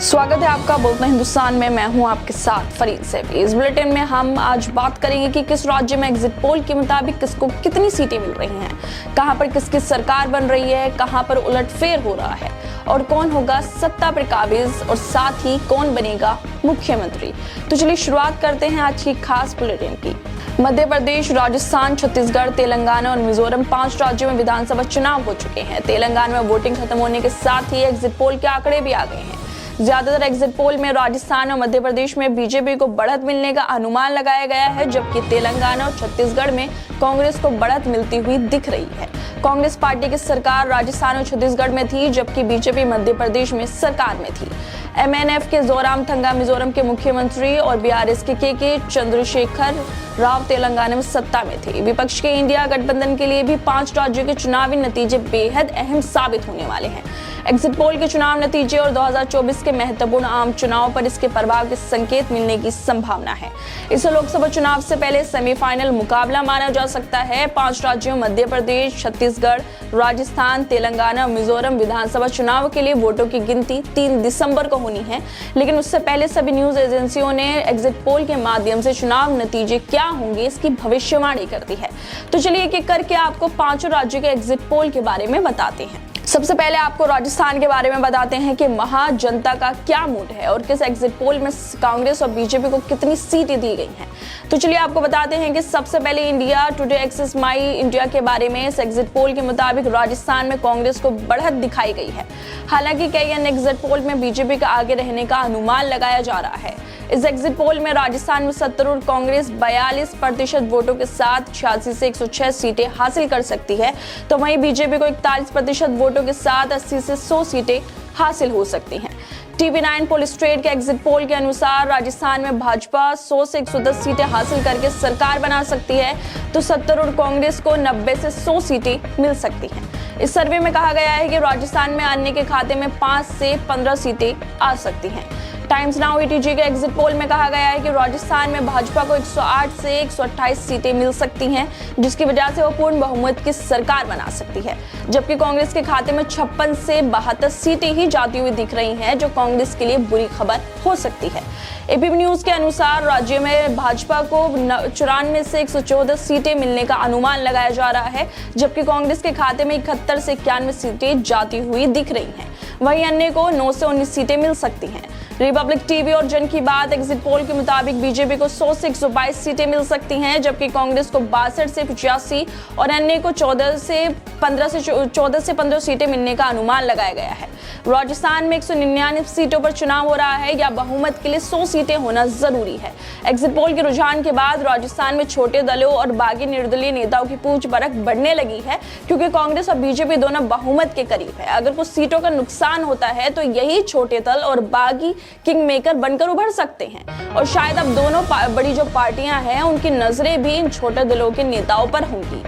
स्वागत है आपका बोलते हिंदुस्तान में। मैं हूं आपके साथ फरीद सैफी। इस बुलेटिन में हम आज बात करेंगे कि किस राज्य में एग्जिट पोल के मुताबिक किसको कितनी सीटें मिल रही हैं, कहां पर किसकी सरकार बन रही है, कहां पर उलटफेर हो रहा है और कौन होगा सत्ता पर काबिज और साथ ही कौन बनेगा मुख्यमंत्री। तो चलिए शुरुआत करते हैं आज की खास बुलेटिन की। मध्य प्रदेश, राजस्थान, छत्तीसगढ़, तेलंगाना और मिजोरम 5 राज्यों में विधानसभा चुनाव हो चुके हैं। तेलंगाना में वोटिंग खत्म होने के साथ ही एग्जिट पोल के आंकड़े भी आ गए हैं। ज्यादातर एग्जिट पोल में राजस्थान और मध्य प्रदेश में बीजेपी को बढ़त मिलने का अनुमान लगाया गया है, जबकि तेलंगाना और छत्तीसगढ़ में कांग्रेस को बढ़त मिलती हुई दिख रही है। कांग्रेस पार्टी की सरकार राजस्थान और छत्तीसगढ़ में थी, जबकि बीजेपी मध्य प्रदेश में सरकार में थी। एमएनएफ के जोरामथंगा मिजोरम के मुख्यमंत्री और बीआरएस के चंद्रशेखर राव तेलंगाना में सत्ता में थे। विपक्ष के इंडिया गठबंधन के लिए भी 5 राज्यों के चुनावी नतीजे बेहद अहम साबित होने वाले हैं। एग्जिट पोल के चुनाव नतीजे और 2024 के महत्वपूर्ण आम चुनाव पर इसके प्रभाव के संकेत मिलने की संभावना है। इसे लोकसभा चुनाव से पहले सेमीफाइनल मुकाबला माना जा सकता है। 5 राज्यों मध्य प्रदेश, छत्तीसगढ़, राजस्थान, तेलंगाना, मिजोरम विधानसभा चुनाव के लिए वोटों की गिनती 3 दिसंबर को होनी है, लेकिन उससे पहले सभी न्यूज एजेंसियों ने एग्जिट पोल के माध्यम से चुनाव नतीजे क्या होंगे इसकी भविष्यवाणी कर दी है। तो चलिए एक एक करके आपको 5 राज्यों के एग्जिट पोल के बारे में बताते हैं। सबसे पहले आपको राजस्थान के बारे में बताते हैं कि वहां जनता का क्या मूड है और किस एग्जिट पोल में कांग्रेस और बीजेपी को कितनी सीटें दी गई हैं। तो चलिए आपको बताते हैं कि सबसे पहले इंडिया टुडे एक्सेस माई इंडिया के बारे में। इस एग्जिट पोल के मुताबिक राजस्थान में कांग्रेस को बढ़त दिखाई गई है। हालांकि कई अन्य एग्जिट पोल में बीजेपी का आगे रहने का अनुमान लगाया जा रहा है। इस एग्जिट पोल में राजस्थान में सत्तारूढ़ कांग्रेस 42% वोटों के साथ 86 से 106 सीटें हासिल कर सकती है, तो वहीं बीजेपी को 41% वोटों के साथ 80 से 100 सीटें हासिल हो सकती हैं। TV9 पोलिस्ट्रेट के एग्जिट पोल के अनुसार राजस्थान में भाजपा 100 से 110 सीटें हासिल करके सरकार बना सकती है, तो सत्तारूढ़ कांग्रेस को 90 से 100 सीटें मिल सकती हैं। इस सर्वे में कहा गया है कि राजस्थान में अन्य के खाते में 5 से 15 सीटें आ सकती हैं। टाइम्स नाउ ETG के एग्जिट पोल में कहा गया है कि राजस्थान में भाजपा को 108 से 128 सीटें मिल सकती हैं, जिसकी वजह से वो पूर्ण बहुमत की सरकार बना सकती है, जबकि कांग्रेस के खाते में 56 से 72 सीटें ही जाती हुई दिख रही हैं, जो कांग्रेस के लिए बुरी खबर हो सकती है। एबीपी न्यूज के अनुसार राज्य में भाजपा को 94 से 114 सीटें मिलने का अनुमान लगाया जा रहा है, जबकि कांग्रेस के खाते में 71 से 91 सीटें जाती हुई दिख रही हैं। वहीं अन्य को 9 से 19 सीटें मिल सकती हैं। रिपब्लिक टीवी और जन की बात एग्जिट पोल के मुताबिक बीजेपी को 100 से 122 सीटें मिल सकती हैं, जबकि कांग्रेस को 62 से 85 और अन्य को 14 से 15 सीटें मिलने का अनुमान लगाया गया है। राजस्थान में 199 सीटों पर चुनाव हो रहा है, या बहुमत के लिए 100 सीटें होना जरूरी है। एग्जिट पोल के रुझान के बाद राजस्थान में छोटे दलों और बागी निर्दलीय नेताओं की पूछ परख बढ़ने लगी है, क्योंकि कांग्रेस और बीजेपी दोनों बहुमत के करीब है। अगर कुछ सीटों का नुकसान होता है तो यही छोटे दल और बागी किंग मेकर बनकर उभर सकते हैं, और शायद अब दोनों बड़ी जो पार्टियां हैं उनकी नजरें भी इन छोटे दलों के नेताओं पर होंगी।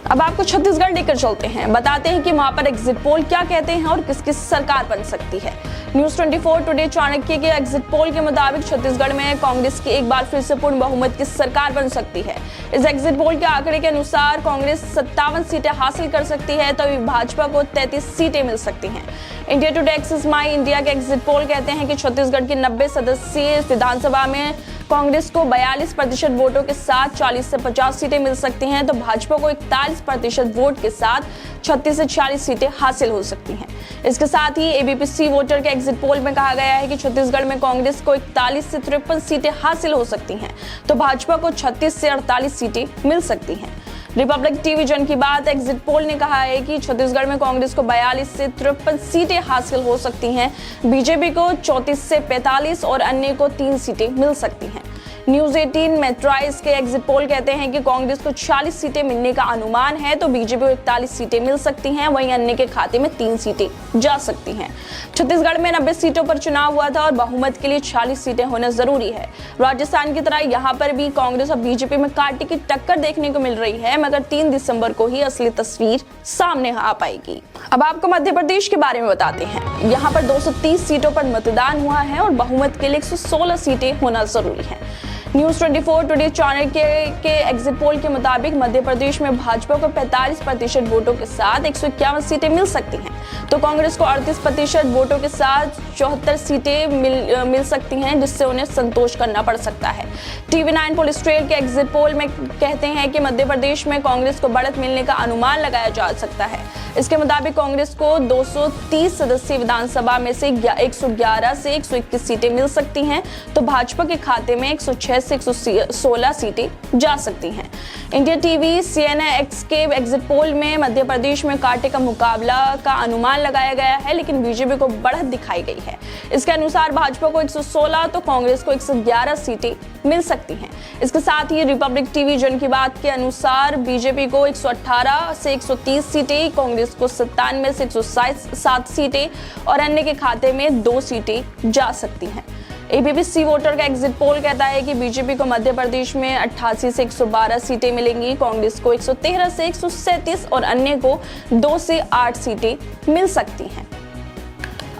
अब आपको छत्तीसगढ़ लेकर चलते हैं, बताते हैं कि वहां पर एग्जिट पोल क्या कहते हैं और किसकी सरकार बन सकती है। न्यूज 24 टुडे चाणक्य के एग्जिट पोल के मुताबिक छत्तीसगढ़ में कांग्रेस की एक बार फिर से पूर्ण बहुमत की सरकार बन सकती है। इस एग्जिट पोल के आंकड़े के अनुसार कांग्रेस 57 सीटें हासिल कर सकती है, तो भाजपा को 33 सीटें मिल सकती हैं। इंडिया टुडे एक्सेस माई इंडिया के एग्जिट पोल कहते हैं कि छत्तीसगढ़ की 90 सदस्यीय विधानसभा में कांग्रेस को 42% वोटों के साथ 40 से 50 सीटें मिल सकती हैं, तो भाजपा को 41% वोट के साथ 36 से 40 सीटें हासिल हो सकती हैं। इसके साथ ही एबीपी वोटर के एग्जिट पोल में कहा गया है कि छत्तीसगढ़ में कांग्रेस को 41 से 53 सीटें हासिल हो सकती हैं, तो भाजपा को 36 से 48 सीटें मिल सकती हैं। रिपब्लिक टीवी जन की बात एग्जिट पोल ने कहा है कि छत्तीसगढ़ में कांग्रेस को 42 से 53 सीटें हासिल हो सकती हैं, बीजेपी को 34 से 45 और अन्य को 3 सीटें मिल सकती हैं। न्यूज 18 मेट्राइज के एग्जिट पोल कहते हैं कि कांग्रेस को 40 सीटें मिलने का अनुमान है, तो बीजेपी को 41 सीटें मिल सकती हैं, वहीं अन्य के खाते में 3 सीटें जा सकती हैं। छत्तीसगढ़ में 90 सीटों पर चुनाव हुआ था और बहुमत के लिए 40 सीटें होना जरूरी है। राजस्थान की तरह यहाँ पर भी कांग्रेस और बीजेपी में कांटे की टक्कर देखने को मिल रही है, मगर 3 दिसंबर को ही असली तस्वीर सामने आ पाएगी। अब आपको मध्य प्रदेश के बारे में बताते हैं। यहाँ पर 230 सीटों पर मतदान हुआ है और बहुमत के लिए 116 सीटें होना जरूरी है। न्यूज 24 टुडे चैनल के एग्जिट पोल के मुताबिक मध्य प्रदेश में भाजपा को 45% वोटों के साथ 151 सीटें मिल सकती हैं, तो कांग्रेस को 38% वोटों के साथ 74 सीटें मिल सकती हैं, जिससे उन्हें संतोष करना पड़ सकता है। टीवी 9 पोलिस्ट्रेल के एग्जिट पोल में कहते हैं कि मध्य प्रदेश में कांग्रेस को बढ़त मिलने का अनुमान लगाया जा सकता है। इसके मुताबिक कांग्रेस को 230 सदस्यीय विधानसभा में से 111 से 121 सीटें मिल सकती हैं, तो भाजपा के खाते में 106 से 116 सीटें जा सकती हैं। इंडिया टीवी CNN-X के एग्जिट पोल में मध्य प्रदेश में कांटे का मुकाबला का अनुमान लगाया गया है, लेकिन बीजेपी को बढ़त दिखाई गई है। इसके अनुसार भाजपा को 116 तो कांग्रेस को 111 सीटें मिल सकती हैं। इसके साथ ही रिपब्लिक टीवी जन की बात के अनुसार बीजेपी को 118 से 130 सीटें, कांग्रेस को 97 से 107 सीटें और अन्य के खाते में 2 सीटें जा सकती हैं। एबीपी वोटर का एग्जिट पोल कहता है कि बीजेपी को मध्य प्रदेश में 88 से 112 सीटें मिलेंगी, कांग्रेस को 113 से 137 और अन्य को 2 से 8 सीटें मिल सकती हैं।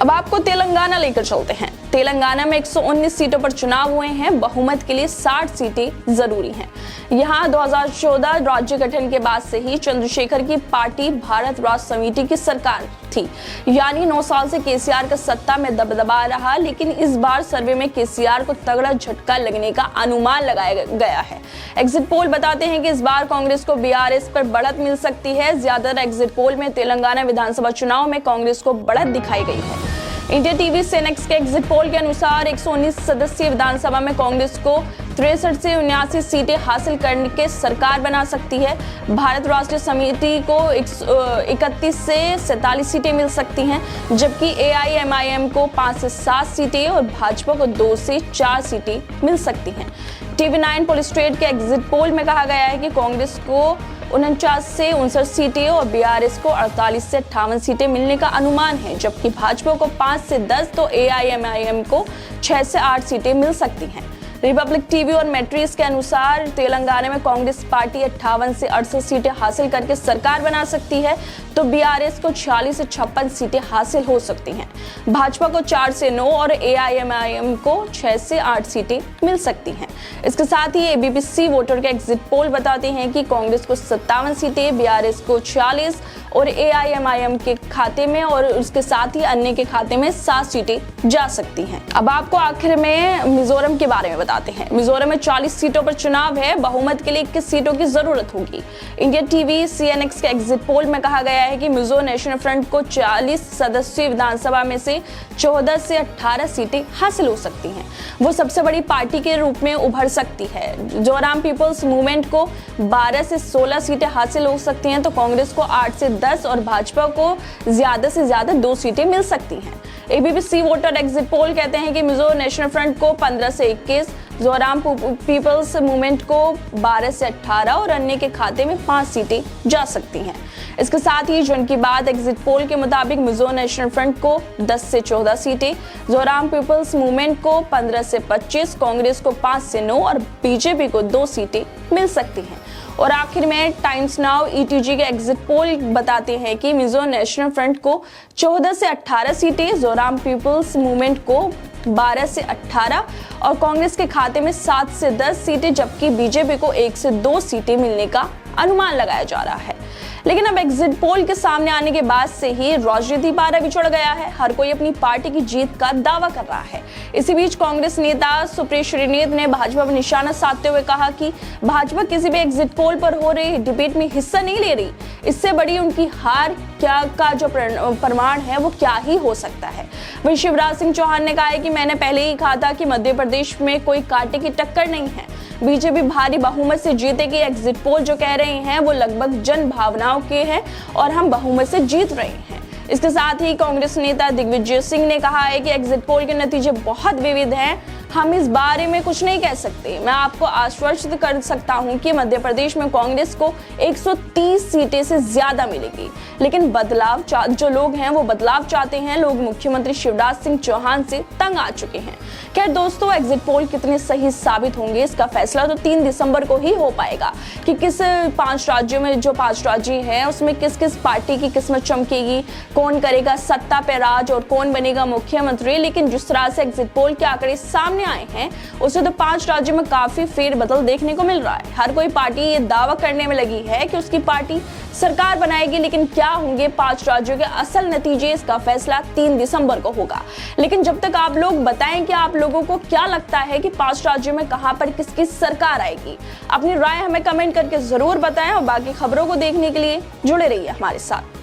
अब आपको तेलंगाना लेकर चलते हैं। तेलंगाना में 119 सीटों पर चुनाव हुए हैं, बहुमत के लिए 60 सीटें जरूरी हैं। यहाँ 2014 राज्य गठन के बाद से ही चंद्रशेखर की पार्टी भारत राष्ट्र समिति की सरकार थी, यानी 9 साल से केसीआर का सत्ता में दबदबा रहा, लेकिन इस बार सर्वे में केसीआर को तगड़ा झटका लगने का अनुमान लगाया गया है। एग्जिट पोल बताते हैं कि इस बार कांग्रेस को बीआरएस पर बढ़त मिल सकती है। ज्यादातर एग्जिट पोल में तेलंगाना विधानसभा चुनाव में कांग्रेस को बढ़त दिखाई गई है। इंडिया टीवी CNN-X के एग्जिट पोल के अनुसार 119 सदस्यीय विधानसभा में कांग्रेस को 63 से 79 सीटें हासिल करके सरकार बना सकती है। भारत राष्ट्र समिति को 31 से 47 सीटें मिल सकती हैं, जबकि AIMIM को 5 से 7 सीटें और भाजपा को 2 से 4 सीटें मिल सकती हैं। टीवी 9 पोलिस्ट्रेट के एग्जिट पोल में कहा गया है कि कांग्रेस को 49 से 59 सीटें और बीआरएस को 48 से 58 सीटें मिलने का अनुमान है, जबकि भाजपा को 5 से 10 तो AIMIM को 6 से 8 सीटें मिल सकती हैं। रिपब्लिक टीवी और मैट्रिक्स के अनुसार तेलंगाना में कांग्रेस पार्टी 58 से 68 सीटें हासिल करके सरकार बना सकती है, तो बीआरएस को 46 से 56 सीटें हासिल हो सकती हैं। भाजपा को 4 से 9 और AIMIM को 6 से 8 सीटें मिल सकती हैं। इसके साथ ही एबीपी वोटर के एग्जिट पोल बताते हैं कि कांग्रेस को 57 सीटें, बीआरएस को 46 और AIMIM के खाते में और उसके साथ ही अन्य के खाते में 7 सीटें जा सकती हैं। अब आपको आखिर में मिजोरम के बारे में बताते हैं। मिजोरम में 40 सीटों पर चुनाव है, बहुमत के लिए 21 सीटों की जरूरत होगी। इंडिया टीवी CNN-X के एग्जिट पोल में कहा गया है कि मिजो नेशनल फ्रंट को 40 सदस्यीय विधानसभा में से 14 से 18 सीटें हासिल हो सकती हैं। वो सबसे बड़ी पार्टी के रूप में उभर सकती है। जोराम पीपल्स मूवमेंट को 12 से 16 सीटें हासिल हो सकती हैं, तो कांग्रेस को 8 से 10 और भाजपा को ज्यादा से ज्यादा 2 सीटें मिल सकती हैं। एबीपी वोटर एग्जिट पोल कहते हैं कि मिजो नेशनल फ्रंट को 15 से 21, जोराम पीपल्स मूवमेंट को 12 से 18 और अन्य के खाते में 5 सीटें जा सकती हैं। इसके साथ ही जन की बात एग्जिट पोल के मुताबिक मिजो नेशनल फ्रंट को 10 से 14 सीटें, जोराम पीपल्स मूवमेंट को 15 से 25, कांग्रेस को 5 से 9 और बीजेपी को 2 सीटें मिल सकती हैं। और आखिर में टाइम्स नाउ ETG के एग्जिट पोल बताते हैं कि मिजो नेशनल फ्रंट को 14 से 18 सीटें, जोराम पीपल्स मूवमेंट को 12 से 18 और कांग्रेस के खाते में 7 से 10 सीटें, जबकि बीजेपी को 1 से 2 सीटें मिलने का अनुमान लगाया जा रहा है। लेकिन अब एग्जिट पोल के सामने आने के बाद से ही राजनीति पारा बिछड़ गया है। हर कोई अपनी पार्टी की जीत का दावा कर रहा है। इसी बीच कांग्रेस नेता सुप्रिया श्रीनेत ने भाजपा पर निशाना साधते हुए कहा कि भाजपा किसी भी एग्जिट पोल पर हो रही डिबेट में हिस्सा नहीं ले रही। इससे बड़ी उनकी हार क्या का जो प्रमाण है वो क्या ही हो सकता है। वहीं शिवराज सिंह चौहान ने कहा है कि मैंने पहले ही कहा था कि मध्य प्रदेश में कोई कांटे की टक्कर नहीं है, बीजेपी भारी बहुमत से जीतेगी। एग्जिट पोल जो कह रहे हैं वो लगभग जन भावनाओं के हैं और हम बहुमत से जीत रहे हैं। इसके साथ ही कांग्रेस नेता दिग्विजय सिंह ने कहा है कि एग्जिट पोल के नतीजे बहुत विविध हैं, हम इस बारे में कुछ नहीं कह सकते। मैं आपको आश्वस्त कर सकता हूं कि मध्य प्रदेश में कांग्रेस को 130 सीटें से ज्यादा मिलेगी, लेकिन बदलाव जो लोग हैं वो बदलाव चाहते हैं। लोग मुख्यमंत्री शिवराज सिंह चौहान से तंग आ चुके हैं। खैर दोस्तों, एग्जिट पोल कितने सही साबित होंगे इसका फैसला तो 3 दिसंबर को ही हो पाएगा कि किस 5 राज्यों में जो 5 राज्य हैं उसमें किस किस पार्टी की किस्मत चमकेगी, कौन करेगा सत्ता पे राज और कौन बनेगा मुख्यमंत्री। लेकिन जिस तरह से एग्जिट पोल के आंकड़े सामने आए हैं उससे तो 5 राज्यों में काफी फेरबदल देखने को मिल रहा है। हर कोई पार्टी ये दावा करने में लगी है कि उसकी पार्टी सरकार बनाएगी, लेकिन क्या होंगे 5 राज्यों के असल नतीजे, इसका फैसला 3 दिसंबर को होगा। लेकिन जब तक आप लोग बताएं कि आप लोगों को क्या लगता है कि 5 राज्यों में कहां पर किसकी सरकार आएगी, अपनी राय हमें कमेंट करके जरूर बताएं और बाकी खबरों को देखने के लिए जुड़े रहिए हमारे साथ।